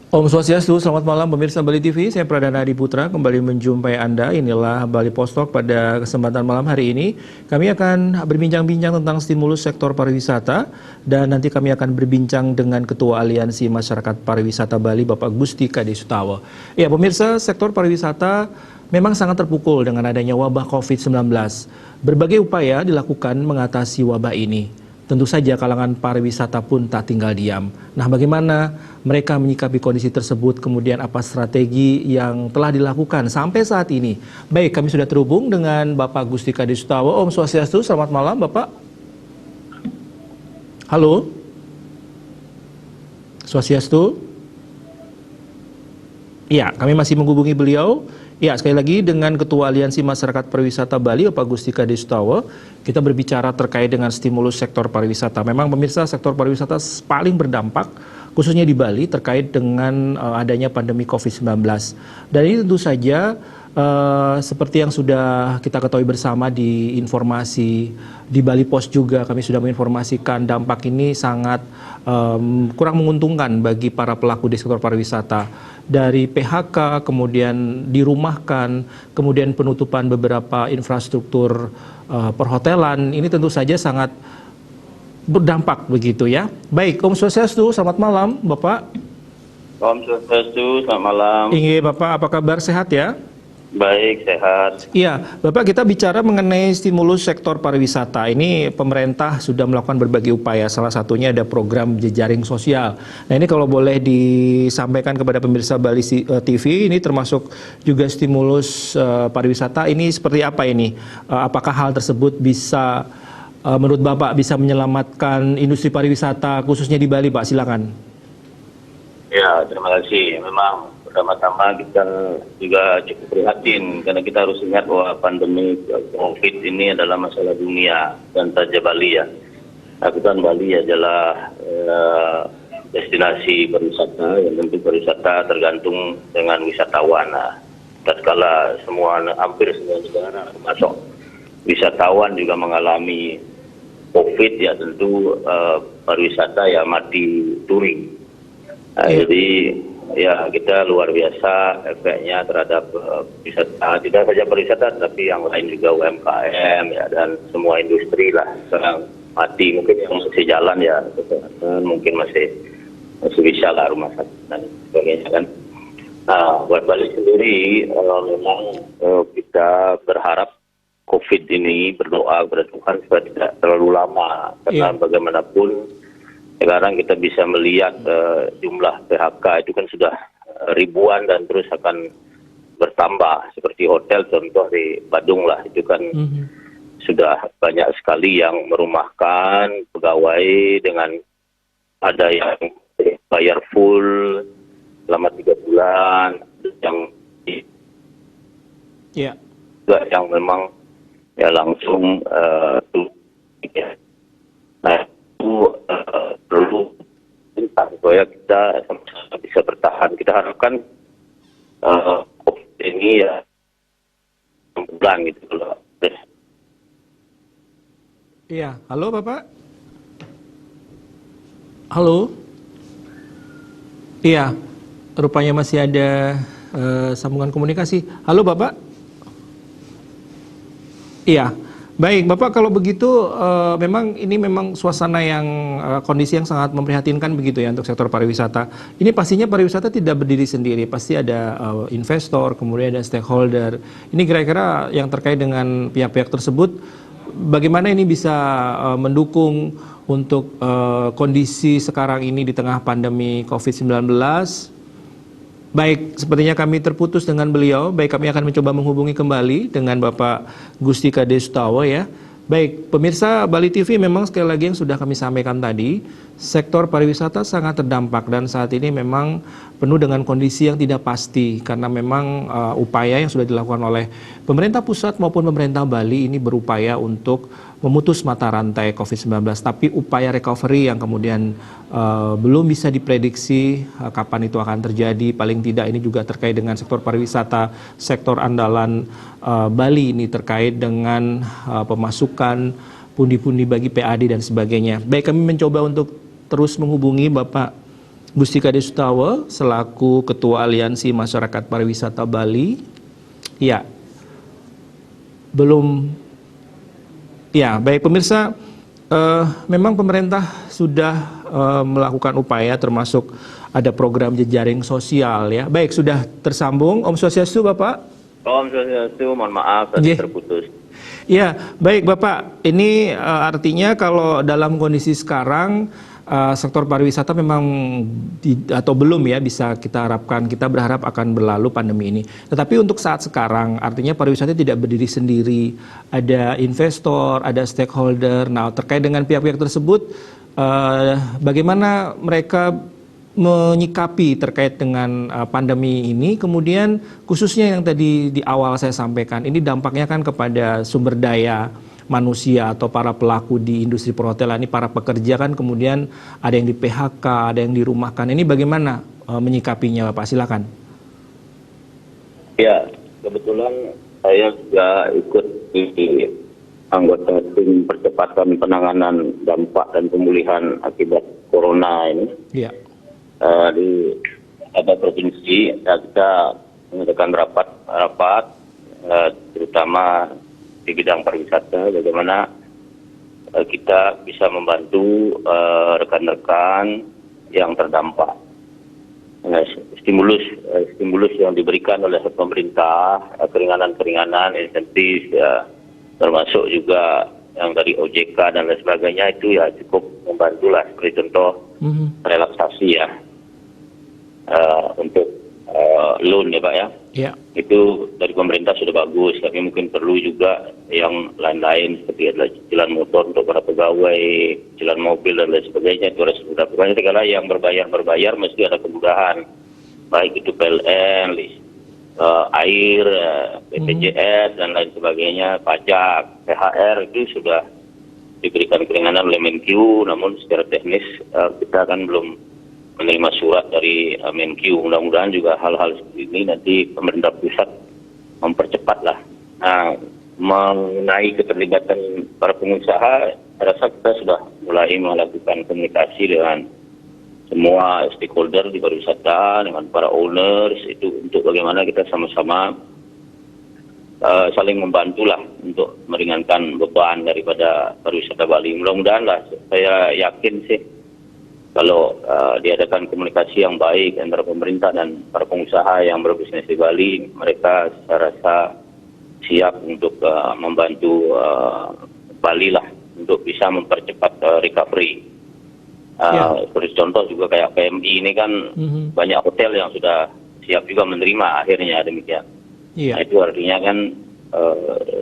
Om Swastiastu, selamat malam pemirsa Bali TV. Saya Pradana Adi Putra kembali menjumpai Anda. Inilah Bali Post Talk pada kesempatan malam hari ini. Kami akan berbincang-bincang tentang stimulus sektor pariwisata dan nanti kami akan berbincang dengan Ketua Aliansi Masyarakat Pariwisata Bali, Bapak Gusti Kade Sutawa. Ya, pemirsa, sektor pariwisata memang sangat terpukul dengan adanya wabah COVID-19. Berbagai upaya dilakukan mengatasi wabah ini. Tentu saja kalangan pariwisata pun tak tinggal diam. Nah, bagaimana mereka menyikapi kondisi tersebut, kemudian apa strategi yang telah dilakukan sampai saat ini? Baik, kami sudah terhubung dengan Bapak Gusti Kade Sutawa. Om Swastiastu, selamat malam Bapak. Halo? Swastiastu? Iya, kami masih menghubungi beliau. Ya, sekali lagi dengan Ketua Aliansi Masyarakat Pariwisata Bali, Bapak Gusti Kade Sutawa, kita berbicara terkait dengan stimulus sektor pariwisata. Memang pemirsa, sektor pariwisata paling berdampak, khususnya di Bali, terkait dengan adanya pandemi COVID-19. Dan ini tentu saja seperti yang sudah kita ketahui bersama di informasi di Bali Post juga, kami sudah menginformasikan dampak ini sangat kurang menguntungkan bagi para pelaku di sektor pariwisata. Dari PHK, kemudian dirumahkan, kemudian penutupan beberapa infrastruktur perhotelan, ini tentu saja sangat berdampak begitu ya. Baik, Om Swastiastu, selamat malam Bapak. Om Swastiastu, selamat malam. Ingin Bapak, apa kabar, sehat ya? Baik, sehat. Iya, Bapak, kita bicara mengenai stimulus sektor pariwisata. Ini pemerintah sudah melakukan berbagai upaya, salah satunya ada program jejaring sosial. Nah, ini kalau boleh disampaikan kepada pemirsa Bali TV, ini termasuk juga stimulus pariwisata. Ini seperti apa ini? Apakah hal tersebut bisa, menurut Bapak, bisa menyelamatkan industri pariwisata khususnya di Bali, Pak? Silakan. Ya, terima kasih. Memang pertama-tama kita juga cukup prihatin karena kita harus ingat bahwa pandemi COVID ini adalah masalah dunia dan saja Bali ya. Akutan Bali adalah destinasi pariwisata yang tentu pariwisata tergantung dengan wisatawan. Nah, tatkala hampir semua negara termasuk wisatawan juga mengalami COVID ya tentu pariwisata ya mati turi. Nah, jadi ya kita luar biasa efeknya terhadap wisata, tidak saja pariwisata tapi yang lain juga UMKM ya dan semua industri lah sekarang mati. Mungkin yang masih jalan ya kesehatan mungkin masih bisa lah, rumah sakit dan sebagainya kan. Nah, buat Bali sendiri memang kita berharap COVID ini berdoa kepada Tuhan supaya tidak terlalu lama karena bagaimanapun sekarang kita bisa melihat jumlah PHK itu kan sudah ribuan dan terus akan bertambah. Seperti hotel contoh di Badung lah, itu kan sudah banyak sekali yang merumahkan pegawai dengan ada yang bayar full selama 3 bulan, yang memang ya langsung nah itu perlu supaya kita bisa bertahan. Kita harapkan COVID ini ya bulan gitu loh. Iya, halo Bapak. Halo. Iya, rupanya masih ada sambungan komunikasi. Halo Bapak. Iya. Baik, Bapak, kalau begitu memang ini memang suasana yang kondisi yang sangat memprihatinkan begitu ya untuk sektor pariwisata. Ini pastinya pariwisata tidak berdiri sendiri, pasti ada investor, kemudian ada stakeholder. Ini kira-kira yang terkait dengan pihak-pihak tersebut, bagaimana ini bisa mendukung untuk kondisi sekarang ini di tengah pandemi COVID-19? Baik, sepertinya kami terputus dengan beliau. Baik, kami akan mencoba menghubungi kembali dengan Bapak Gusti Kade Sutawa ya. Baik, pemirsa Bali TV, memang sekali lagi yang sudah kami sampaikan tadi, sektor pariwisata sangat terdampak dan saat ini memang penuh dengan kondisi yang tidak pasti karena memang upaya yang sudah dilakukan oleh pemerintah pusat maupun pemerintah Bali ini berupaya untuk memutus mata rantai COVID-19, tapi upaya recovery yang kemudian belum bisa diprediksi kapan itu akan terjadi. Paling tidak ini juga terkait dengan sektor pariwisata, sektor andalan Bali ini terkait dengan pemasukan pundi-pundi bagi PAD dan sebagainya. Baik, kami mencoba untuk terus menghubungi Bapak Gustika Desuttawa selaku Ketua Aliansi Masyarakat Pariwisata Bali. Ya, belum. Ya, baik pemirsa, memang pemerintah sudah melakukan upaya termasuk ada program jejaring sosial ya. Baik, sudah tersambung. Om Swastiastu, Bapak. Om Swastiastu, mohon maaf tadi terputus. Ya, baik Bapak. Ini artinya kalau dalam kondisi sekarang sektor pariwisata memang atau belum ya bisa kita harapkan, kita berharap akan berlalu pandemi ini. Tetapi untuk saat sekarang artinya pariwisata tidak berdiri sendiri, ada investor, ada stakeholder. Nah, terkait dengan pihak-pihak tersebut bagaimana mereka menyikapi terkait dengan pandemi ini, kemudian khususnya yang tadi di awal saya sampaikan, ini dampaknya kan kepada sumber daya manusia atau para pelaku di industri perhotelan ini, para pekerja kan kemudian ada yang di PHK, ada yang dirumahkan. Ini bagaimana menyikapinya Bapak? Silakan. Ya, kebetulan saya juga ikut di anggota tim percepatan penanganan dampak dan pemulihan akibat corona ini. Ya. Di ada provinsi kita mengadakan rapat terutama di bidang pariwisata, bagaimana kita bisa membantu rekan-rekan yang terdampak. Stimulus yang diberikan oleh pemerintah, keringanan-keringanan, insentif, ya, termasuk juga yang dari OJK dan lain sebagainya, itu ya cukup membantu lah. Seperti contoh relaksasi ya untuk loan ya Pak ya. Ya. Itu dari pemerintah sudah bagus, tapi mungkin perlu juga yang lain-lain seperti adalah cicilan motor untuk para pegawai, cicilan mobil dan lain sebagainya, itu harus mudah. Pokoknya segala yang berbayar mesti ada kemudahan, baik itu PLN, air, BPJS dan lain sebagainya, pajak, THR itu sudah diberikan keringanan oleh Menkyu, namun secara teknis kita kan belum menerima surat dari Menkyu. Mudah-mudahan juga hal-hal seperti ini nanti pemerintah pusat mempercepatlah. Nah, mengenai keterlibatan para pengusaha, saya rasa kita sudah mulai melakukan komunikasi dengan semua stakeholder di pariwisata, dengan para owners, itu untuk bagaimana kita sama-sama saling membantulah untuk meringankan beban daripada pariwisata Bali. Mudah-mudahan lah, saya yakin sih kalau diadakan komunikasi yang baik antara pemerintah dan para pengusaha yang berbisnis di Bali, mereka saya rasa siap untuk membantu Bali lah untuk bisa mempercepat recovery. Seperti contoh juga kayak PMI ini kan banyak hotel yang sudah siap juga menerima akhirnya demikian. Nah, itu artinya kan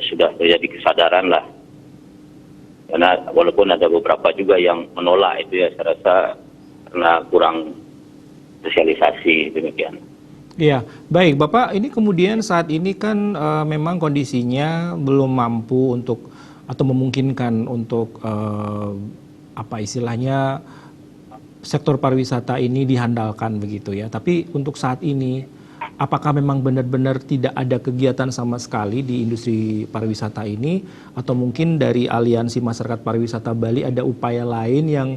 sudah terjadi kesadaran lah. Karena walaupun ada beberapa juga yang menolak itu ya, saya rasa karena kurang sosialisasi demikian. Iya, baik Bapak, ini kemudian saat ini kan memang kondisinya belum mampu untuk atau memungkinkan untuk apa istilahnya sektor pariwisata ini dihandalkan begitu ya. Tapi untuk saat ini apakah memang benar-benar tidak ada kegiatan sama sekali di industri pariwisata ini, atau mungkin dari Aliansi Masyarakat Pariwisata Bali ada upaya lain yang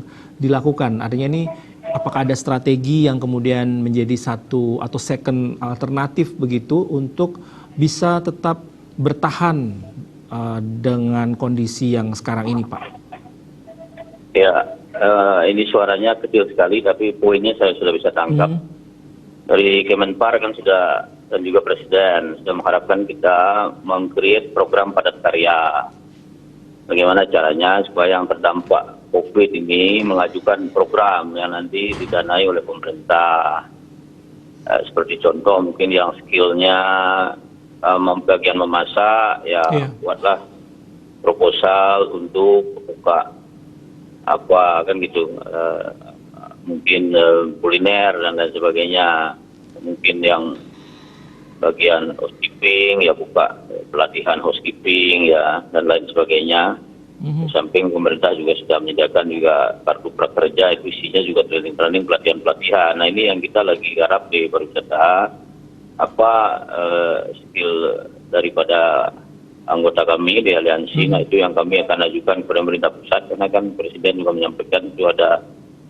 dilakukan? Artinya ini apakah ada strategi yang kemudian menjadi satu atau second alternatif begitu untuk bisa tetap bertahan dengan kondisi yang sekarang ini, Pak? Ya, ini suaranya kecil sekali, tapi poinnya saya sudah bisa tangkap. Dari Kemenpar kan sudah, dan juga Presiden sudah mengharapkan kita meng-create program padat karya. Bagaimana caranya supaya yang terdampak COVID ini mengajukan program yang nanti didanai oleh pemerintah. Seperti contoh mungkin yang skillnya bagian memasak, ya buatlah proposal untuk buka apa kan gitu. Mungkin kuliner dan lain sebagainya. Mungkin yang bagian housekeeping ya buka pelatihan housekeeping ya dan lain sebagainya. Di samping pemerintah juga sudah menyediakan juga kartu prakerja, itu isinya juga training pelatihan. Nah, ini yang kita lagi garap di pariwisata, apa skill daripada anggota kami di aliansi. Nah, itu yang kami akan ajukan kepada pemerintah pusat, karena kan Presiden juga menyampaikan itu ada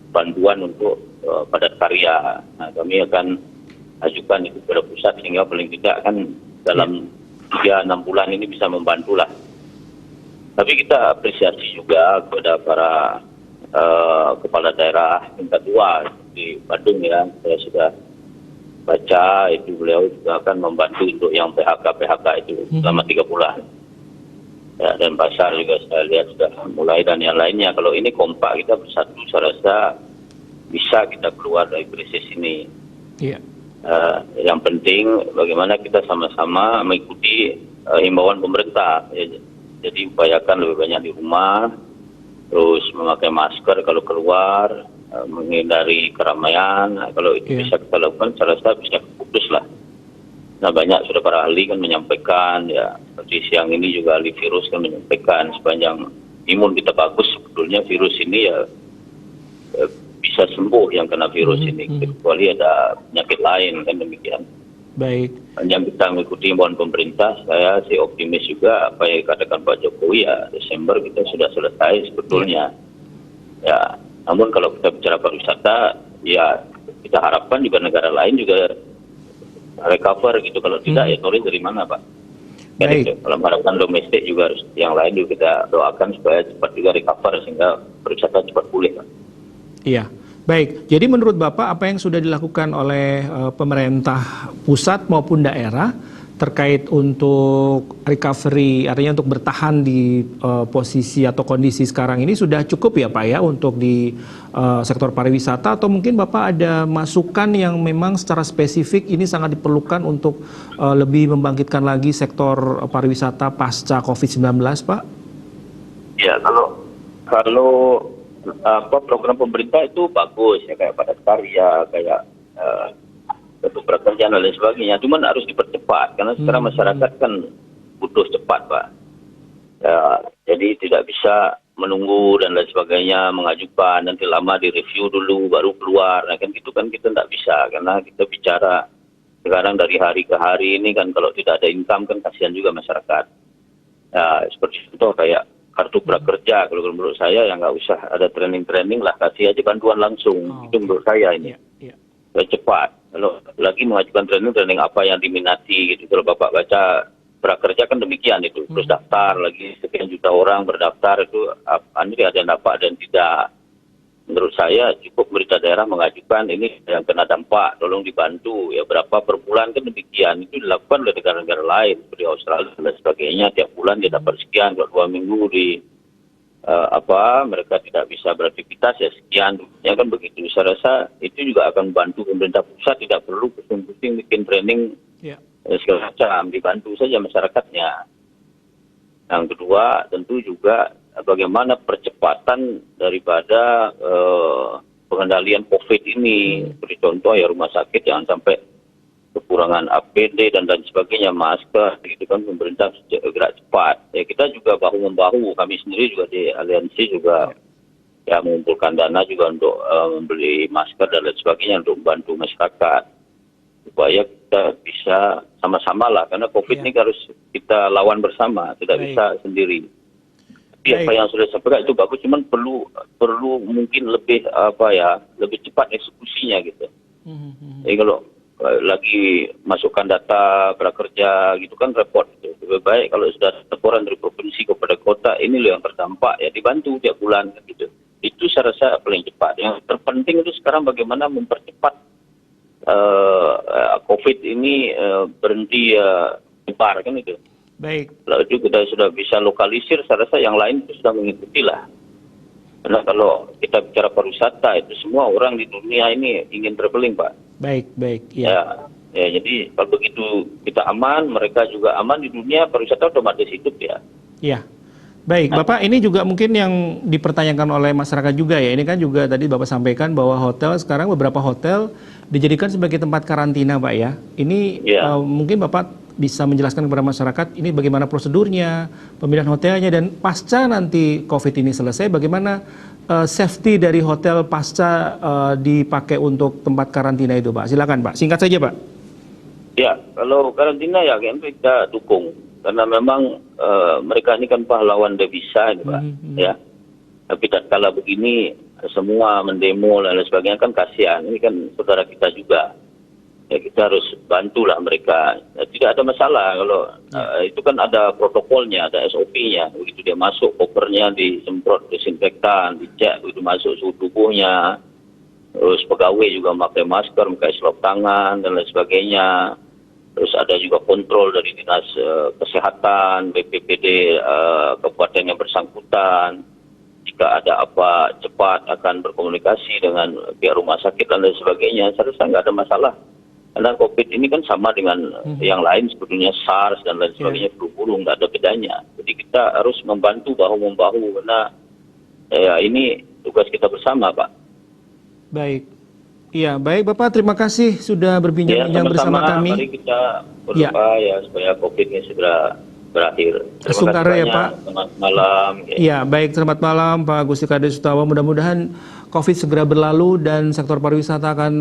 bantuan untuk padat karya. Nah, kami akan ajukan itu kepada pusat sehingga paling tidak kan dalam 3-6 bulan ini bisa membantu lah. Tapi kita apresiasi juga kepada para kepala daerah tingkat 2 di Bandung ya. Saya sudah baca itu beliau juga akan membantu untuk yang PHK itu selama 3 bulan. Ya, dan pasar juga saya lihat sudah mulai dan yang lainnya. Kalau ini kompak kita bersatu, saya rasa bisa kita keluar dari krisis ini. Iya. Yang penting bagaimana kita sama-sama mengikuti himbauan pemerintah. Ya, jadi upayakan lebih banyak di rumah, terus memakai masker kalau keluar, menghindari keramaian. Nah, kalau itu bisa kita lakukan, saya rasa bisa putus lah. Nah, banyak sudah para ahli kan menyampaikan, ya seperti siang ini juga ahli virus kan menyampaikan sepanjang imun kita bagus sebetulnya virus ini ya bisa sembuh yang kena virus ini, kecuali ada penyakit lain kan demikian. Baik. Yang kita mengikuti himbauan pemerintah, saya sih optimis juga apa yang dikatakan Pak Jokowi ya Desember kita sudah selesai sebetulnya. Ya, namun kalau kita bicara pariwisata, ya kita harapkan juga negara lain juga recover gitu. Kalau tidak ya turis dari mana Pak? Baik. Kalau harapan domestik juga harus yang lain juga kita doakan supaya cepat juga recover sehingga pariwisata cepat pulih Pak. Iya, baik. Jadi menurut Bapak apa yang sudah dilakukan oleh pemerintah pusat maupun daerah terkait untuk recovery, artinya untuk bertahan di posisi atau kondisi sekarang ini sudah cukup ya Pak ya untuk di sektor pariwisata, atau mungkin Bapak ada masukan yang memang secara spesifik ini sangat diperlukan untuk lebih membangkitkan lagi sektor pariwisata pasca COVID-19 Pak? Ya, kalau program pemerintah itu bagus ya, kayak padat karya, kayak untuk pekerjaan dan lain sebagainya. Cuman harus dipercepat karena sekarang masyarakat kan butuh cepat Pak. Ya, jadi tidak bisa menunggu dan lain sebagainya, mengajukan nanti lama direview dulu baru keluar. Nah kan gitu kan kita tidak bisa karena kita bicara sekarang dari hari ke hari ini kan kalau tidak ada income kan kasihan juga masyarakat. Ya, seperti itu kayak kartu prakerja, kalau menurut saya ya nggak usah ada training lah, kasih aja bantuan langsung. Itu menurut saya ini cepat. Kalau lagi mengajukan training apa yang diminati gitu, kalau Bapak baca prakerja kan demikian itu, terus daftar lagi sekian juta orang berdaftar itu ini ada yang dapat dan tidak. Menurut saya cukup pemerintah daerah mengajukan ini yang kena dampak, tolong dibantu ya berapa per bulan kan demikian. Itu dilakukan oleh negara-negara lain seperti Australia dan sebagainya, tiap bulan dia dapat sekian, 2 minggu di mereka tidak bisa beraktivitas ya sekian, ya kan begitu. Saya rasa itu juga akan membantu pemerintah pusat, tidak perlu pusing-pusing bikin training segala macam, dibantu saja masyarakatnya. Yang kedua tentu juga bagaimana percepatan daripada pengendalian COVID ini, seperti contoh ya rumah sakit jangan sampai kekurangan APD dan lain sebagainya, masker, gitu kan pemerintah gerak cepat. Ya kita juga bahu-membahu, kami sendiri juga di aliansi juga ya mengumpulkan dana juga untuk membeli masker dan lain sebagainya untuk membantu masyarakat supaya kita bisa sama-sama lah, karena COVID ini harus kita lawan bersama, tidak bisa sendiri. Tapi apa yang sudah disampaikan itu bagus, cuman perlu mungkin lebih lebih cepat eksekusinya gitu. Jadi kalau lagi masukkan data prakerja gitu kan repot gitu. Lebih baik kalau sudah laporan dari provinsi kepada kota, ini loh yang terdampak ya dibantu tiap bulan gitu. Itu saya rasa paling cepat. Yang terpenting itu sekarang bagaimana mempercepat COVID ini berhenti menyebar kan itu. Baik. Kalau itu kita sudah bisa lokalisir, saya rasa yang lain itu sudah mengikuti lah. Karena kalau kita bicara pariwisata itu semua orang di dunia ini ingin traveling Pak. Baik. Ya, jadi kalau begitu kita aman, mereka juga aman di dunia, pariwisata otomatis hidup ya. Iya. Baik, Bapak, ini juga mungkin yang dipertanyakan oleh masyarakat juga ya. Ini kan juga tadi Bapak sampaikan bahwa hotel sekarang beberapa hotel dijadikan sebagai tempat karantina, Pak ya. Ini mungkin Bapak bisa menjelaskan kepada masyarakat ini bagaimana prosedurnya, pemilihan hotelnya, dan pasca nanti COVID ini selesai, bagaimana safety dari hotel pasca dipakai untuk tempat karantina itu, Pak. Silakan, Pak. Singkat saja, Pak. Ya, kalau karantina ya kita dukung. Karena memang mereka ini kan pahlawan devisa, Pak. Ya. Tapi tatkala begini semua mendemo dan lain sebagainya kan kasihan. Ini kan saudara kita juga. Ya kita harus bantulah mereka. Ya, tidak ada masalah kalau itu kan ada protokolnya, ada SOP-nya. Begitu dia masuk, kopernya disemprot disinfektan, dicek begitu masuk suhu tubuhnya. Terus pegawai juga memakai masker, memakai selop tangan dan lain sebagainya. Terus ada juga kontrol dari dinas kesehatan, BPPD kabupaten yang bersangkutan. Jika ada apa cepat akan berkomunikasi dengan pihak rumah sakit dan lain sebagainya. Saya rasa nggak ada masalah. Karena COVID ini kan sama dengan yang lain sebetulnya SARS dan lain sebagainya, flu burung, nggak ada bedanya. Jadi kita harus membantu bahu-membahu karena ya ini tugas kita bersama, Pak. Baik. Iya, baik Bapak, terima kasih sudah berbincang-bincang bersama kami. Mari kita berdoa ya supaya COVID ini segera berakhir. Terima kasih ya banyak. Pak. Selamat malam. Iya, baik, selamat malam Pak Gusti Kades Sutawa. Mudah-mudahan COVID segera berlalu dan sektor pariwisata akan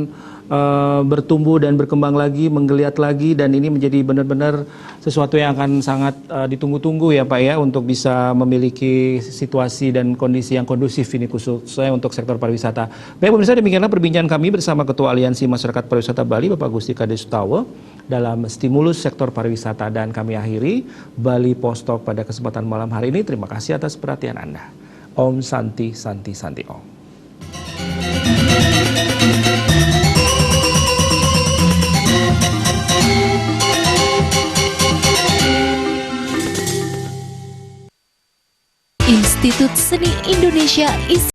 bertumbuh dan berkembang lagi, menggeliat lagi, dan ini menjadi benar-benar sesuatu yang akan sangat ditunggu-tunggu ya Pak ya, untuk bisa memiliki situasi dan kondisi yang kondusif ini khususnya untuk sektor pariwisata. Baik pemirsa, demikianlah perbincangan kami bersama Ketua Aliansi Masyarakat Pariwisata Bali Bapak Gusti Kades Sutawa dalam stimulus sektor pariwisata, dan kami akhiri Bali Post Talk pada kesempatan malam hari ini. Terima kasih atas perhatian Anda. Om Santi Santi Santi Om. Institut Seni Indonesia